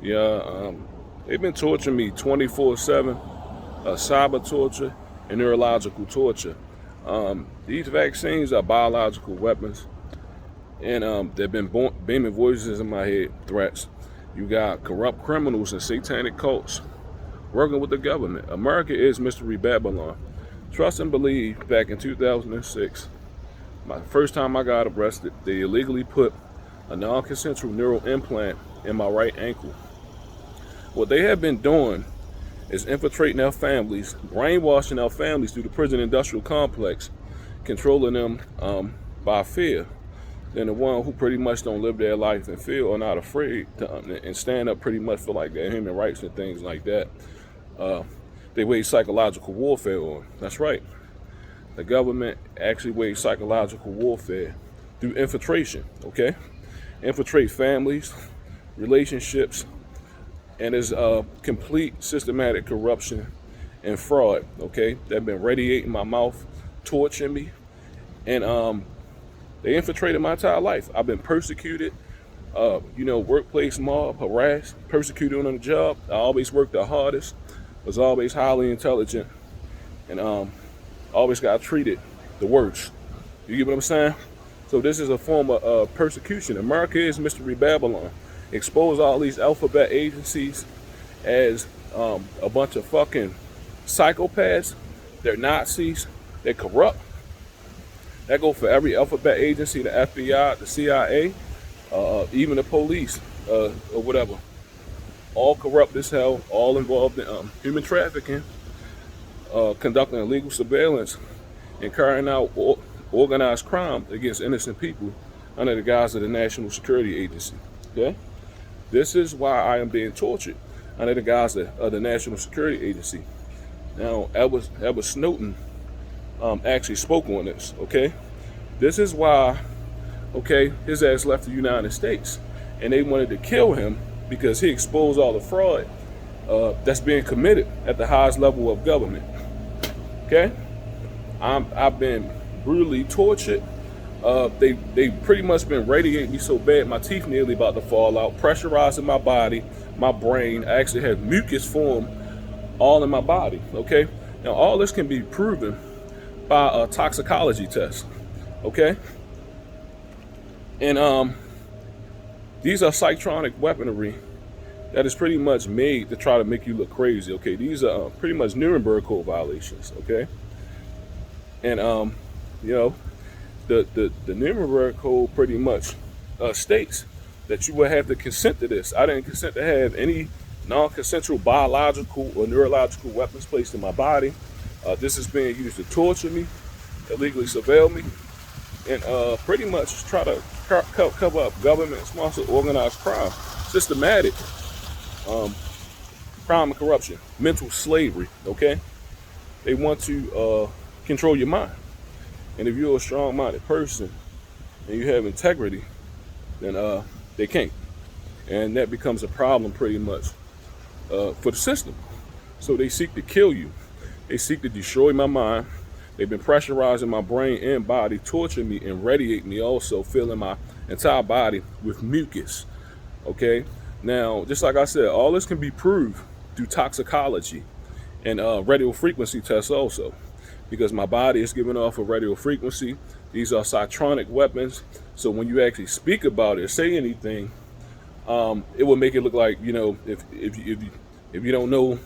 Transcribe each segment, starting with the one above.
Yeah, they've been torturing me 24/7, cyber torture and neurological torture. These vaccines are biological weapons, and they've been beaming voices in my head, threats. You got corrupt criminals and satanic cults working with the government. America is Mystery Babylon. Trust and believe, back in 2006, my first time I got arrested, they illegally put a non-consensual neural implant in my right ankle. What they have been doing is infiltrating our families, brainwashing our families through the prison industrial complex, controlling them by fear. Than the one who pretty much don't live their life and feel or not afraid to, and stand up pretty much for like their human rights and things like that. They wage psychological warfare on. That's right. The government actually wage psychological warfare through infiltration. Okay, infiltrate families, relationships, and there's complete systematic corruption and fraud. Okay, they've been radiating my mouth, torturing me, and they infiltrated my entire life. I've been persecuted, workplace mob, harassed, persecuted on the job. I always worked the hardest, was always highly intelligent, and always got treated the worst. You get what I'm saying? So this is a form of persecution. America is Mystery Babylon. Expose all these alphabet agencies as a bunch of fucking psychopaths. They're Nazis. They're corrupt. That go for every alphabet agency, the FBI, the CIA, even the police, or whatever. All corrupt as hell, all involved in human trafficking, conducting illegal surveillance, and carrying out organized crime against innocent people under the guise of the National Security Agency. Okay? This is why I am being tortured under the guise of the National Security Agency. Now, Edward Snowden actually spoke on this, okay? This is why, okay, his ass left the United States, and they wanted to kill him because he exposed all the fraud that's being committed at the highest level of government, okay? I've been brutally tortured. They pretty much been radiating me so bad, my teeth nearly about to fall out, pressurizing my body, my brain. I actually have mucus form all in my body, okay? Now, all this can be proven by a toxicology test, okay? And these are psychotronic weaponry that is pretty much made to try to make you look crazy, okay? These are pretty much Nuremberg Code violations, okay? And the Nuremberg Code pretty much states that you will have to consent to this. I didn't consent to have any non-consensual biological or neurological weapons placed in my body. This is being used to torture me, illegally surveil me, and pretty much try to cover up government-sponsored organized crime, systematic crime and corruption, mental slavery, okay? They want to control your mind. And if you're a strong-minded person and you have integrity, then they can't. And that becomes a problem pretty much for the system. So they seek to kill you. They seek to destroy my mind. They've been pressurizing my brain and body, torturing me and radiating me also, filling my entire body with mucus, okay? Now, just like I said, all this can be proved through toxicology and radio frequency tests also, because my body is giving off a radio frequency. These are psychotronic weapons. So when you actually speak about it or say anything, it will make it look like, if you don't know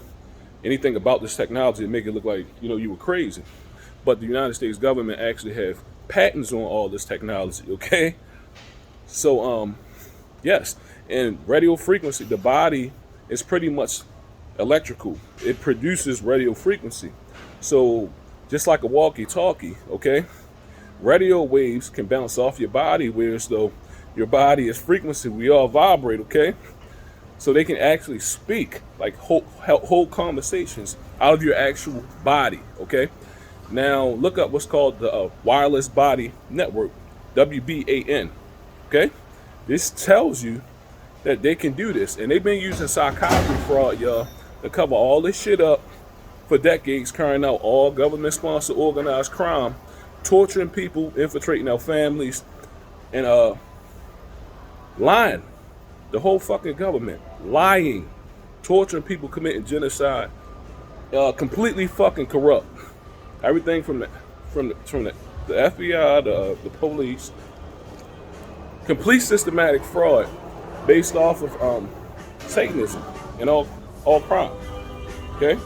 anything about this technology, it make it look like, you were crazy. But the United States government actually have patents on all this technology, okay? So, yes, and radio frequency, the body is pretty much electrical. It produces radio frequency. So just like a walkie-talkie, okay? Radio waves can bounce off your body, whereas though your body is frequency, we all vibrate, okay? So they can actually speak, like whole conversations out of your actual body, okay? Now look up what's called the wireless body network, WBAN, okay? This tells you that they can do this, and they've been using psychiatry fraud, y'all, to cover all this shit up for decades, carrying out all government-sponsored organized crime, torturing people, infiltrating our families, and lying The whole fucking government lying, torturing people, committing genocide, completely fucking corrupt. Everything from the FBI, the police, complete systematic fraud based off of Satanism and all crime. Okay,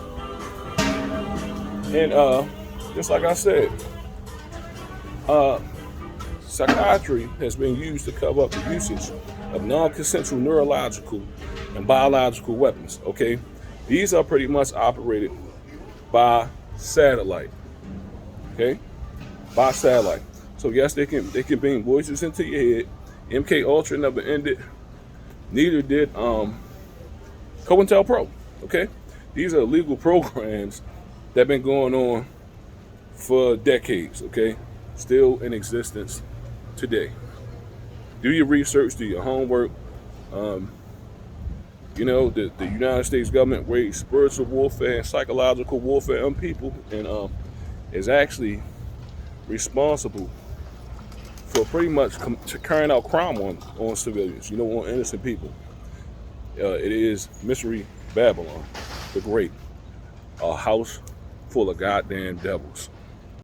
and just like I said, psychiatry has been used to cover up the usage of non-consensual neurological and biological weapons. Okay, these are pretty much operated by satellite. Okay, by satellite. So yes, they can bring voices into your head. MK Ultra never ended. Neither did COINTELPRO. Okay, these are legal programs that have been going on for decades. Okay, still in existence today. Do your research, do your homework. You know, the United States government waged spiritual warfare and psychological warfare on people, and is actually responsible for pretty much carrying out crime on civilians, you know, on innocent people. It is Mystery Babylon, the Great, a house full of goddamn devils.